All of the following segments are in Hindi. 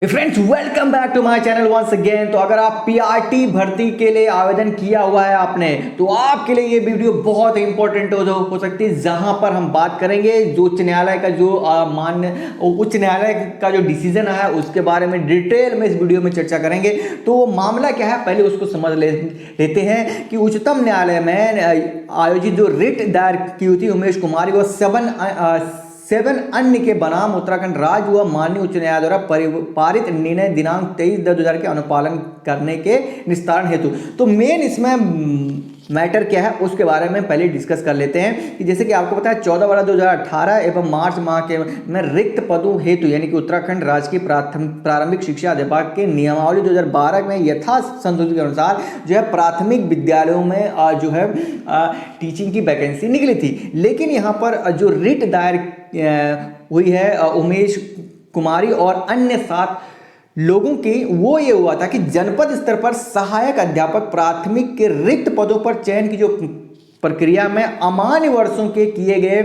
Friends welcome back to my channel once again. तो अगर आप पीआरटी भर्ती के लिए आवेदन किया हुआ है आपने, तो आपके लिए ये वीडियो बहुत इंपॉर्टेंट हो सकती है, जहां पर हम बात करेंगे जो उच्च न्यायालय का जो उच्च न्यायालय का जो डिसीजन है उसके बारे में डिटेल में इस वीडियो में चर्चा करेंगे। तो मामला क्या है पहले उसको समझ लेते हैं कि उच्चतम न्यायालय में आयोजित जो रिट दायर की हुई थी उमेश कुमारी व 7 अन्य के बनाम उत्तराखंड राज्य व माननीय उच्च न्यायालय द्वारा पारित निर्णय दिनांक 23/10/2000 के अनुपालन करने के निस्तारण हेतु। तो मेन इसमें मैटर क्या है उसके बारे में पहले डिस्कस कर लेते हैं कि जैसे कि आपको पता है 14/12/2018 एवं मार्च माह के में रिक्त पदों हेतु यानी कि उत्तराखंड राजकीय प्रारंभिक शिक्षा अधिभाग के नियमावली 2012 में यथा संशोधित के अनुसार जो है प्राथमिक विद्यालयों में जो है टीचिंग की वैकेंसी निकली थी। लेकिन यहाँ पर जो रिट दायर हुई है उमेश कुमारी और अन्य 7 लोगों की, वो ये हुआ था कि जनपद स्तर पर सहायक अध्यापक प्राथमिक के रिक्त पदों पर चयन की जो प्रक्रिया में अमान्य वर्षों के किए गए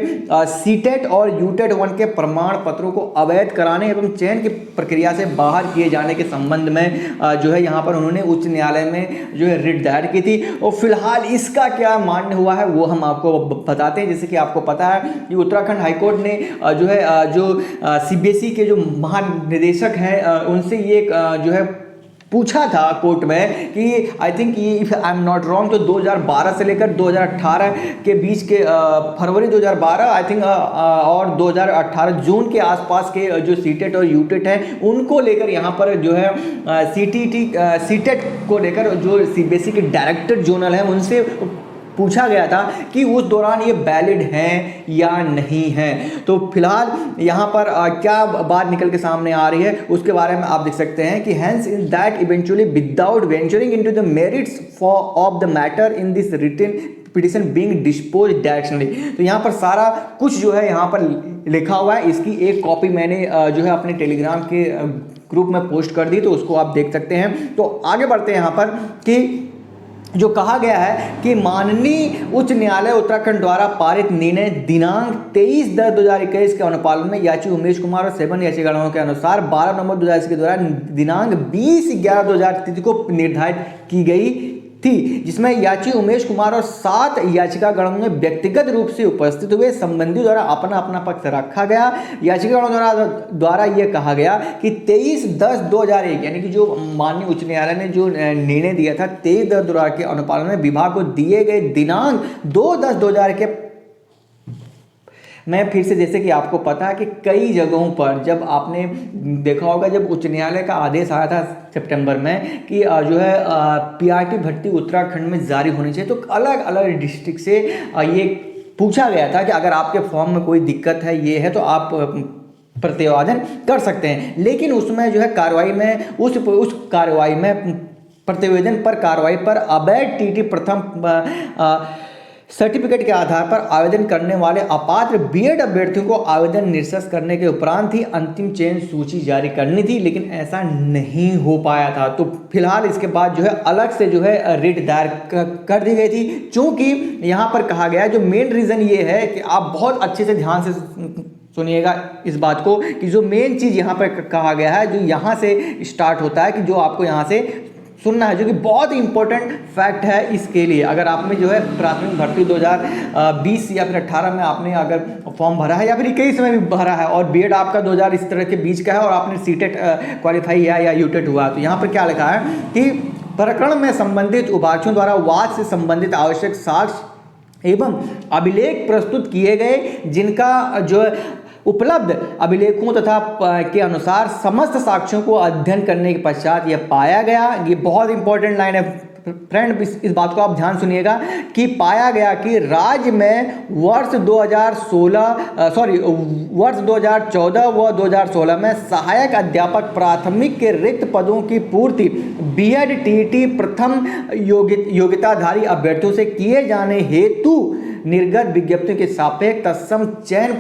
सीटेट और यूटेट 1 के प्रमाण पत्रों को अवैध कराने एवं चयन की प्रक्रिया से बाहर किए जाने के संबंध में जो है यहाँ पर उन्होंने उच्च न्यायालय में जो है रिट दायर की थी। और फिलहाल इसका क्या मान्य हुआ है वो हम आपको बताते हैं। जैसे कि आपको पता है कि उत्तराखंड हाईकोर्ट ने जो है सीबीएसई के जो महानिदेशक हैं उनसे ये जो है पूछा था कोर्ट में कि आई थिंक ये if I am not wrong तो 2012 से लेकर 2018 के बीच के फरवरी 2012 आई थिंक और 2018 जून के आसपास के जो सीटेट और यूटेट हैं उनको लेकर यहाँ पर जो है सीटेट को लेकर जो सीबीएसई के डायरेक्टर जोनल हैं उनसे पूछा गया था कि उस दौरान ये वैलिड हैं या नहीं हैं। तो फिलहाल यहाँ पर क्या बात निकल के सामने आ रही है उसके बारे में आप देख सकते हैं कि hence in that eventually without venturing into the merits of the matter in this written petition being disposed directionally. तो यहाँ पर सारा कुछ जो है यहाँ पर लिखा हुआ है। इसकी एक कॉपी मैंने जो है अपने टेलीग्राम के ग्रुप में पोस्ट कर दी, तो उसको आप देख सकते हैं। तो आगे बढ़ते हैं यहाँ पर कि जो कहा गया है कि माननीय उच्च न्यायालय उत्तराखंड द्वारा पारित निर्णय दिनांक 23/10/2021 के अनुपालन में याची उमेश कुमार और 7 याचिकाओं के अनुसार 12 नवंबर 2021 के दौरान दिनांक 20/11/2000 तिथि को निर्धारित की गई थी, जिसमें याची उमेश कुमार और 7 याचिकागणों में व्यक्तिगत रूप से उपस्थित हुए संबंधी द्वारा अपना अपना पक्ष रखा गया। याचिकागणों द्वारा यह कहा गया कि 23/10/2001 यानी कि जो माननीय उच्च न्यायालय ने जो निर्णय दिया था 23/10/2000 के अनुपालन में विभाग को दिए गए दिनांक 2/10/2000 के मैं फिर से, जैसे कि आपको पता है कि कई जगहों पर जब आपने देखा होगा जब उच्च न्यायालय का आदेश आया था सितंबर में कि जो है पीआरटी भर्ती उत्तराखंड में जारी होनी चाहिए, तो अलग अलग डिस्ट्रिक्ट से ये पूछा गया था कि अगर आपके फॉर्म में कोई दिक्कत है ये है तो आप प्रतिवादन कर सकते हैं। लेकिन उसमें जो है कार्रवाई में उस कार्रवाई में प्रतिवेदन पर कार्रवाई पर अवैध टीटी प्रथम सर्टिफिकेट के आधार पर आवेदन करने वाले अपात्र बीएड अभ्यर्थियों को आवेदन निरस्त करने के उपरांत ही अंतिम चयन सूची जारी करनी थी, लेकिन ऐसा नहीं हो पाया था। तो फिलहाल इसके बाद जो है अलग से जो है रिट दायर कर दी गई थी। चूंकि यहाँ पर कहा गया जो मेन रीजन ये है कि आप बहुत अच्छे से ध्यान से सुनिएगा इस बात को कि जो मेन चीज यहाँ पर कहा गया है जो यहाँ से स्टार्ट होता है कि जो आपको यहाँ से सुनना है, जो कि बहुत ही इंपॉर्टेंट फैक्ट है इसके लिए। अगर आप में जो है प्राथमिक भर्ती 2020 या फिर 18 में आपने अगर फॉर्म भरा है या फिर 21 में भी भरा है और बीएड आपका 2000 इस तरह के बीच का है और आपने सीटेट क्वालिफाई या यूटेट हुआ, तो यहाँ पर क्या लिखा है कि प्रकरण में संबंधित उपाध्यायों द्वारा वाद से संबंधित आवश्यक साक्ष्य एवं अभिलेख प्रस्तुत किए गए, जिनका जो उपलब्ध अभिलेखों तथा के अनुसार समस्त साक्ष्यों को अध्ययन करने के पश्चात यह पाया गया, ये बहुत इंपॉर्टेंट लाइन है फ्रेंड, इस बात को आप ध्यान सुनिएगा कि पाया गया कि राज्य में वर्ष 2014 व 2016 में सहायक अध्यापक प्राथमिक के रिक्त पदों की पूर्ति बीएड टीटी प्रथम योग्यताधारी अभ्यर्थियों से किए जाने हेतु निर्गत विज्ञप्तियों के सापेक्ष तत्सम चयन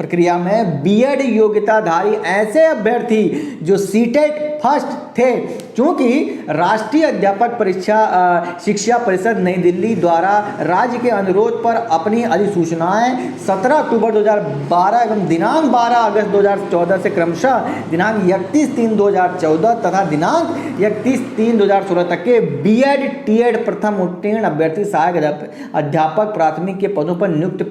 प्रक्रिया में बीएड योग्यताधारी ऐसे अभ्यर्थी जो सीटेट फर्स्ट थे, क्योंकि राष्ट्रीय अध्यापक परीक्षा शिक्षा परिषद नई दिल्ली द्वारा राज्य के अनुरोध पर अपनी अधिसूचनाएं 17 अक्टूबर 2012 एवं दिनांक 12 अगस्त 2014 से क्रमशः दिनांक 31/3/2014 तथा दिनांक 31/3/2016 तक के बीएड टीएड प्रथम उत्तीर्ण अभ्यर्थी सहायक अध्यापक प्राथमिक के पदों पर नियुक्ति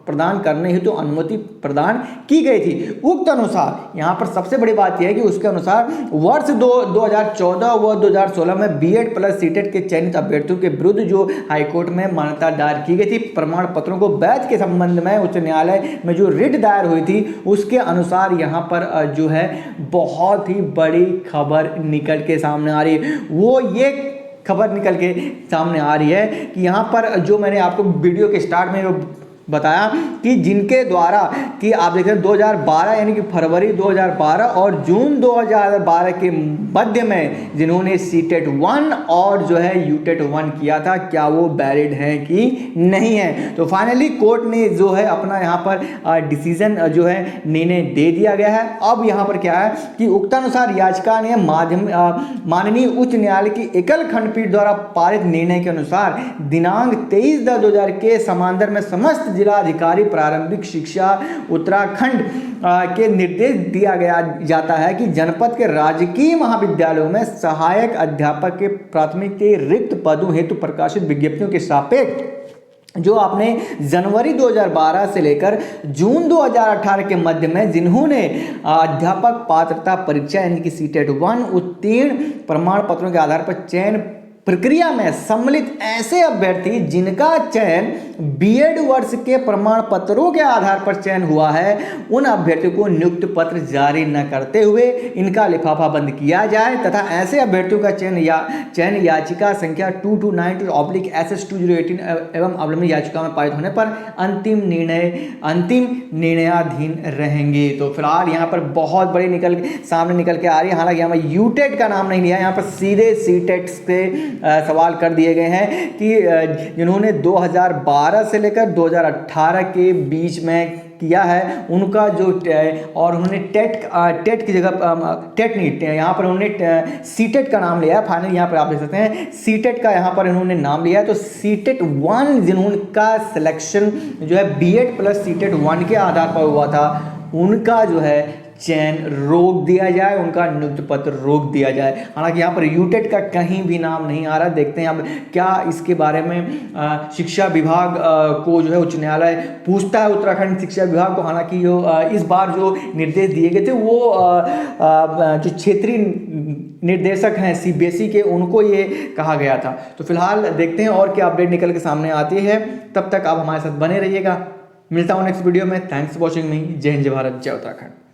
प्रदान करने हेतु अनुमति प्रदान की गई थी। उक्त अनुसार यहाँ पर सबसे बड़ी बात यह है कि उसके अनुसार वर्ष 2014 व 2016 में बीएड प्लस सीटेट के चयनित अभ्यर्थियों के विरुद्ध जो हाईकोर्ट में मान्यता दायर की गई थी, प्रमाण पत्रों को वैध के संबंध में उच्च न्यायालय में जो रिट दायर हुई थी, उसके अनुसार यहाँ पर जो है बहुत ही बड़ी खबर निकल के सामने आ रही है। वो ये खबर निकल के सामने आ रही है कि यहाँ पर जो मैंने आपको वीडियो के स्टार्ट में बताया कि जिनके द्वारा कि आप देख रहे हैं 2012 यानी कि फरवरी 2012 और जून 2012 के मध्य में जिन्होंने सीटेट 1 और जो है यूटेट 1 किया था, क्या वो वैलिड है कि नहीं है। तो फाइनली कोर्ट ने जो है अपना यहाँ पर डिसीजन जो है निर्णय दे दिया गया है। अब यहाँ पर क्या है कि उक्तानुसार याचिका ने माननीय उच्च न्यायालय की एकल खंडपीठ द्वारा पारित निर्णय के अनुसार दिनांक 23/10/2000 के समांतर में समस्त जिला अधिकारी प्रारंभिक शिक्षा उत्तराखंड के निर्देश दिया गया जाता है कि जनपद के राजकीय महाविद्यालयों में सहायक अध्यापक के प्राथमिक के रिक्त पदों हेतु प्रकाशित विज्ञप्तियों के सापेक्ष जो आपने जनवरी 2012 से लेकर जून 2018 के मध्य में जिन्होंने अध्यापक पात्रता परीक्षा यानी कि सीटेट 1 उत्तीर्ण प्रमाण पत्रों के आधार पर चयन प्रक्रिया में सम्मिलित ऐसे अभ्यर्थी जिनका चयन बीएड वर्ष के प्रमाण पत्रों के आधार पर चयन हुआ है, उन अभ्यर्थियों को नियुक्ति पत्र जारी न करते हुए इनका लिफाफा बंद किया जाए तथा ऐसे अभ्यर्थियों का चयन याचिका संख्या 2292/SS2018 एवं अवलंबित याचिका में पारित होने पर अंतिम निर्णयाधीन रहेंगे। तो फिलहाल यहाँ पर बहुत बड़ी सामने निकल के आ रही है। हालांकि यहाँ पर यूटेट का नाम नहीं लिया, यहाँ पर सीधे सीटेट से सवाल कर दिए गए हैं कि जिन्होंने 2012 से लेकर 2018 के बीच में किया है उनका जो और उन्होंने टेट की जगह टेट नहीं, यहाँ पर उन्होंने सीटेट का नाम लिया है। फाइनल यहाँ पर आप देख सकते हैं सीटेट का यहाँ पर इन्होंने नाम लिया है। तो सीटेट 1 जिनका सिलेक्शन जो है बीएड प्लस सीटेट 1 के आधार पर हुआ था, उनका जो है चयन रोक दिया जाए, उनका नियुक्ति पत्र रोक दिया जाए। हालांकि यहाँ पर यूटेट का कहीं भी नाम नहीं आ रहा। देखते हैं अब क्या इसके बारे में शिक्षा विभाग को जो है उच्च न्यायालय पूछता है, उत्तराखंड शिक्षा विभाग को। हालांकि जो इस बार जो निर्देश दिए गए थे वो जो क्षेत्रीय निर्देशक हैं सीबीएसई के, उनको ये कहा गया था। तो फिलहाल देखते हैं और क्या अपडेट निकल के सामने आती है। तब तक आप हमारे साथ बने रहिएगा। मिलता हूँ नेक्स्ट वीडियो में। थैंक्स फॉर वॉचिंग मी। जय हिंद, जय भारत, जय उत्तराखंड।